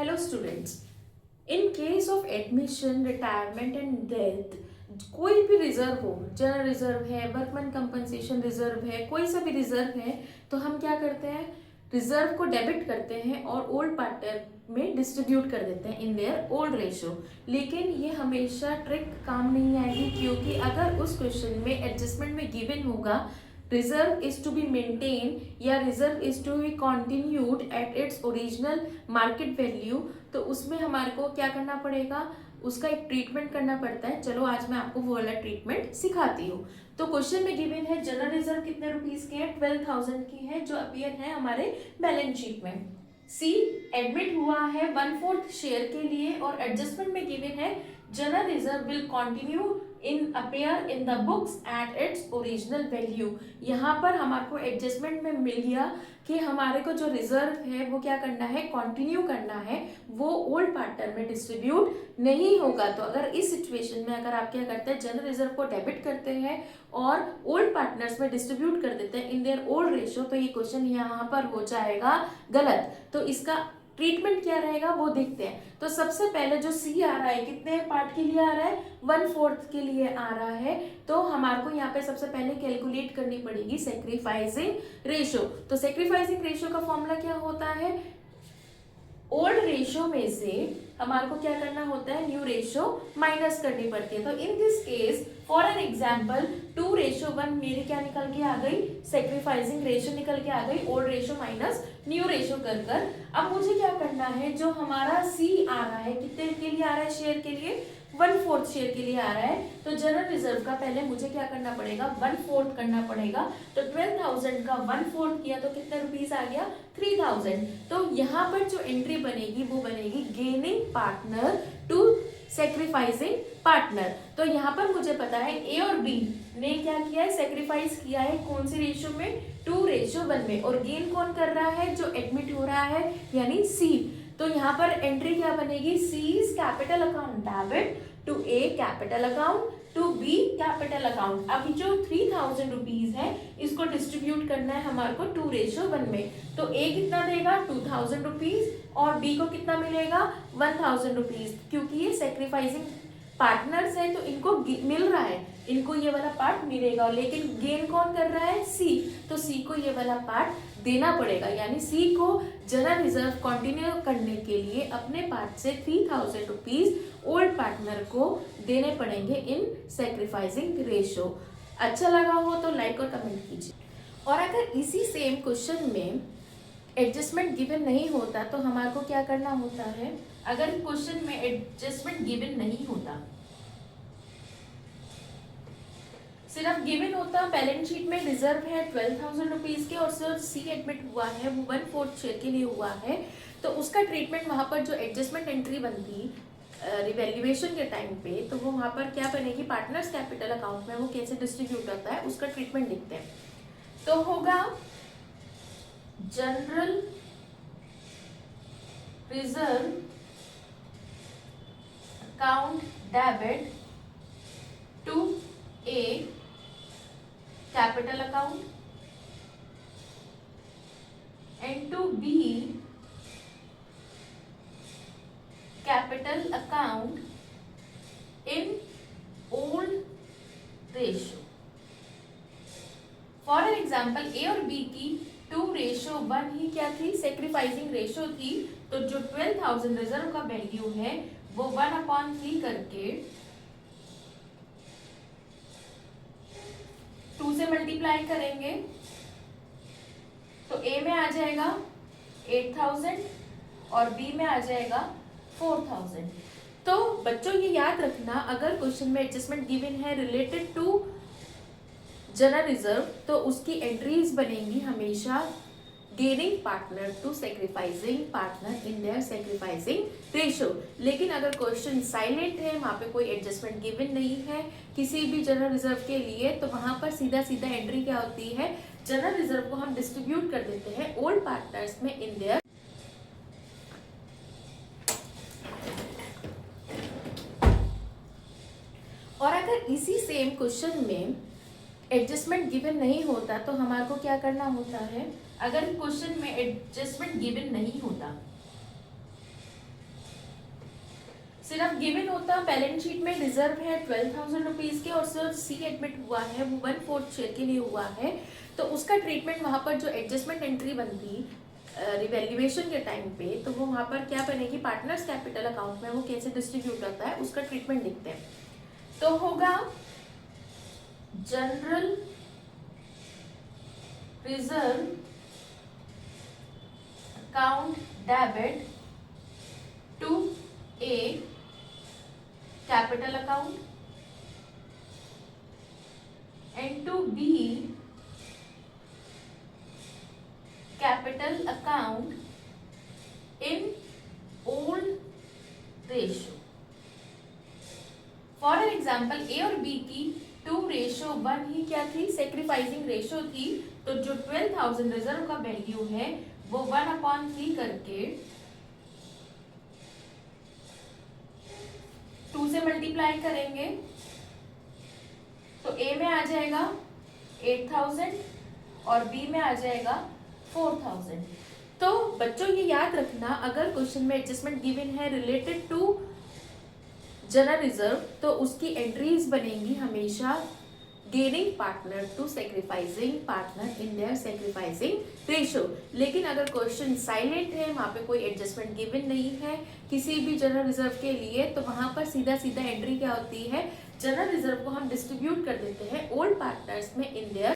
Hello students. In case of admission, retirement and death, कोई भी reserve हो, general reserve है, वर्कमैन कंपनसेशन रिजर्व है, कोई सा भी रिजर्व है, तो हम क्या करते हैं, रिजर्व को डेबिट करते हैं और ओल्ड पार्टनर में डिस्ट्रीब्यूट कर देते हैं इन देयर ओल्ड रेशियो। लेकिन ये हमेशा ट्रिक काम नहीं आएगी, क्योंकि अगर उस क्वेश्चन में एडजस्टमेंट में गिवन होगा reserve is to be maintain या reserve is to be continued at its original market value, तो उसमें हमारे को क्या करना पड़ेगा, उसका एक ट्रीटमेंट करना पड़ता है। चलो आज मैं आपको वो वाला ट्रीटमेंट सिखाती हूँ। तो क्वेश्चन में गिवन है जनरल रिजर्व कितने रुपीस की है, 12,000 की है, जो अपीयर है हमारे बैलेंस शीट में। सी एडमिट हुआ है 1/4 शेयर के लिए और एडजस्टमेंट में गिवन है general reserve will continue in appear in the books at its original value. यहाँ पर हमारे को एडजस्टमेंट में मिल गया कि हमारे को जो रिजर्व है वो क्या करना है, कंटिन्यू करना है, वो ओल्ड पार्टनर में डिस्ट्रीब्यूट नहीं होगा। तो अगर इस सिचुएशन में अगर आप क्या करते हैं, जनरल रिजर्व को डेबिट करते हैं और ओल्ड पार्टनर्स में डिस्ट्रीब्यूट कर देते हैं इन देयर ओल्ड रेशियो, तो ये क्वेश्चन यहाँ पर हो जाएगा गलत। तो इसका ट्रीटमेंट क्या रहेगा वो देखते हैं। तो सबसे पहले जो सी आ रहा है, कितने पार्ट के लिए आ रहा है, 1/4 के लिए आ रहा है। तो हमारे को यहाँ पे सबसे पहले कैलकुलेट करनी पड़ेगी सेक्रीफाइसिंग रेशियो। तो सेक्रीफाइसिंग रेशियो का फॉर्मूला क्या होता है, ओल्ड रेशियो में से हमारे को क्या करना होता है, न्यू रेशियो माइनस करनी पड़ती है। तो in this case for an example 2:1 मेरी क्या निकल के आ गई, सेक्रीफाइसिंग रेशियो निकल के आ गई, old ratio minus new ratio कर। अब मुझे क्या करना है, जो हमारा सी आ रहा है कितने के लिए आ रहा है, शेयर के लिए 1/4 शेयर के लिए आ रहा है। तो जनरल रिजर्व का पहले मुझे क्या करना पड़ेगा, 1/4 करना पड़ेगा। तो 12,000 का 1/4 किया तो कितने रुपीस आ गया, 3,000। तो यहाँ पर जो एंट्री बनेगी वो बनेगी gaining partner to sacrificing partner. तो यहाँ पर मुझे पता है ए और बी ने क्या किया है, सेक्रीफाइस किया है कौन सी रेशियो में, 2:1 में, और गेन कौन कर रहा है, जो एडमिट हो रहा है यानी सी। तो यहाँ पर एंट्री क्या बनेगी, C's capital account debit to A capital account to B capital account. अभी जो 3,000 रुपीज है इसको डिस्ट्रीब्यूट करना है हमारे को 2:1 में। तो ए कितना देगा, 2,000 रुपीज, और बी को कितना मिलेगा, 1,000 रुपीज। क्योंकि ये सेक्रीफाइसिंग पार्टनर्स है तो इनको मिल रहा है, इनको ये वाला पार्ट मिलेगा, लेकिन गेन कौन कर रहा है, सी। तो सी को ये वाला पार्ट देना पड़ेगा, यानी सी को जनरल रिजर्व कंटिन्यू करने के लिए अपने पार्ट से 3,000 रुपीज ओल्ड पार्टनर को देने पड़ेंगे इन सेक्रीफाइसिंग रेशियो। अच्छा लगा हो तो लाइक और कमेंट कीजिए। और अगर इसी सेम क्वेश्चन में एडजस्टमेंट गिवन नहीं होता तो हमारे को क्या करना होता है, अगर क्वेश्चन में एडजस्टमेंट गिवन नहीं होता, सिर्फ गिवन होता बैलेंस शीट में रिजर्व है 12,000 रुपीज के और सिर्फ सी एडमिट हुआ है वो 1/4 शेयर के लिए हुआ है, तो उसका ट्रीटमेंट वहां पर जो एडजस्टमेंट एंट्री बनती रिवैल्यूएशन के टाइम पे, तो वो वहां पर क्या बनेगी, पार्टनर्स कैपिटल अकाउंट में वो कैसे डिस्ट्रीब्यूट होता है उसका ट्रीटमेंट देखते हैं। तो होगा general reserve account debit to A capital account and to B capital account in old ratio. For an example A और B की 2:1 ही क्या थी, सेक्रीफाइसिंग रेशियो थी। तो जो 12,000 रिजर्व का वैल्यू है वो 1/3 करके 2 से मल्टीप्लाई करेंगे तो A में आ जाएगा 8,000 और B में आ जाएगा 4,000। तो बच्चों ये याद रखना, अगर क्वेश्चन में एडजस्टमेंट गिवन है रिलेटेड टू जनरल रिजर्व तो उसकी एंट्रीज बनेंगी हमेशा gaining partner to sacrificing partner in their sacrificing ratio. लेकिन अगर क्वेश्चन साइलेंट है, वहां पे कोई एडजस्टमेंट गिवन नहीं है किसी भी जनरल रिजर्व के लिए, तो वहां पर सीधा सीधा एंट्री क्या होती है, जनरल रिजर्व को हम डिस्ट्रीब्यूट कर देते हैं ओल्ड पार्टनर्स में इन देयर। और अगर इसी सेम क्वेश्चन में एडजस्टमेंट गिवन नहीं होता तो हमारे को क्या करना होता है, अगर क्वेश्चन में एडजस्टमेंट गिवन नहीं होता सिर्फ गिवन होता, बैलेंस शीट में रिजर्व है 12,000 रुपीज के और सिर्फ सी एडमिट हुआ है, वो 1/4 शेयर के लिए हुआ है, तो उसका ट्रीटमेंट वहां पर जो एडजस्टमेंट एंट्री बनती रिवैल्यूएशन के टाइम पे, तो वो वहां पर क्या बनेगी, पार्टनर्स कैपिटल अकाउंट में वो कैसे डिस्ट्रीब्यूट होता है उसका ट्रीटमेंट लिखते हैं। तो होगा general reserve account debit to A capital account and to B capital account in old ratio. For an example, A और B की 2:1 ही क्या थी, सेक्रीफाइसिंग रेशियो थी, तो जो 12,000 रिजर्व का वैल्यू है वो 1/3 करके 2 से मल्टीप्लाई करेंगे, तो A में आ जाएगा 8,000 और B में आ जाएगा 4,000। तो बच्चों ये याद रखना, अगर क्वेश्चन में एडजस्टमेंट गिवन है रिलेटेड टू जनरल रिजर्व, तो उसकी एंट्रीज बनेंगी हमेशा gaining partner to sacrificing partner in their sacrificing ratio. लेकिन अगर क्वेश्चन साइलेंट है, वहां पे कोई एडजस्टमेंट गिवन नहीं है किसी भी जनरल रिजर्व के लिए, तो वहां पर सीधा सीधा एंट्री क्या होती है, जनरल रिजर्व को हम डिस्ट्रीब्यूट कर देते हैं ओल्ड पार्टनर्स में इन देयर